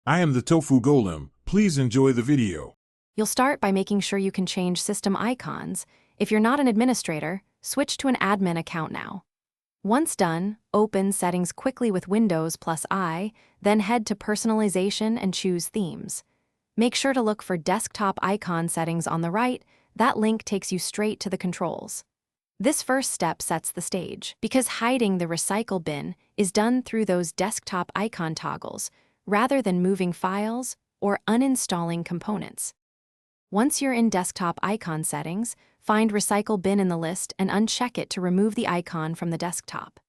I am the Tofu Golem. Please enjoy the video. You'll start by making sure you can change system icons. If you're not an administrator, switch to an admin account now. Once done, open Settings quickly with Windows plus I, then head to Personalization and choose Themes. Make sure to look for Desktop Icon Settings on the right. That link takes you straight to the controls. This first step sets the stage, because hiding the recycle bin is done through those desktop icon toggles, rather than moving files or uninstalling components. Once you're in Desktop Icon Settings, find Recycle Bin in the list and uncheck it to remove the icon from the desktop.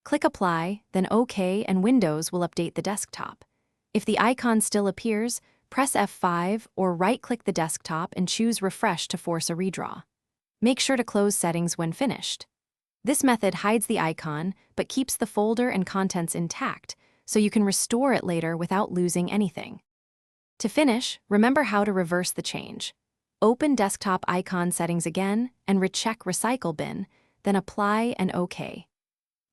Click Apply, then OK, and Windows will update the desktop. If the icon still appears, press F5 or right-click the desktop and choose Refresh to force a redraw. Make sure to close settings when finished. This method hides the icon but keeps the folder and contents intact, so you can restore it later without losing anything. To finish, remember how to reverse the change. Open Desktop Icon Settings again and recheck Recycle Bin, then Apply and OK.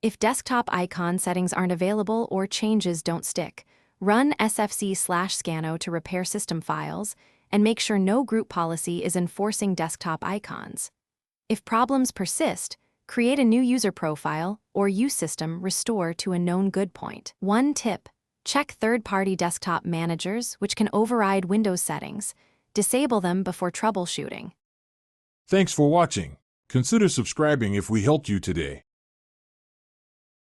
If desktop icon settings aren't available or changes don't stick, run sfc/scano to repair system files and make sure no group policy is enforcing desktop icons. If problems persist, create a new user profile or use system restore to a known good point. One tip: check third-party desktop managers, which can override Windows settings. Disable them before troubleshooting. Thanks for watching. Consider subscribing if we helped you today.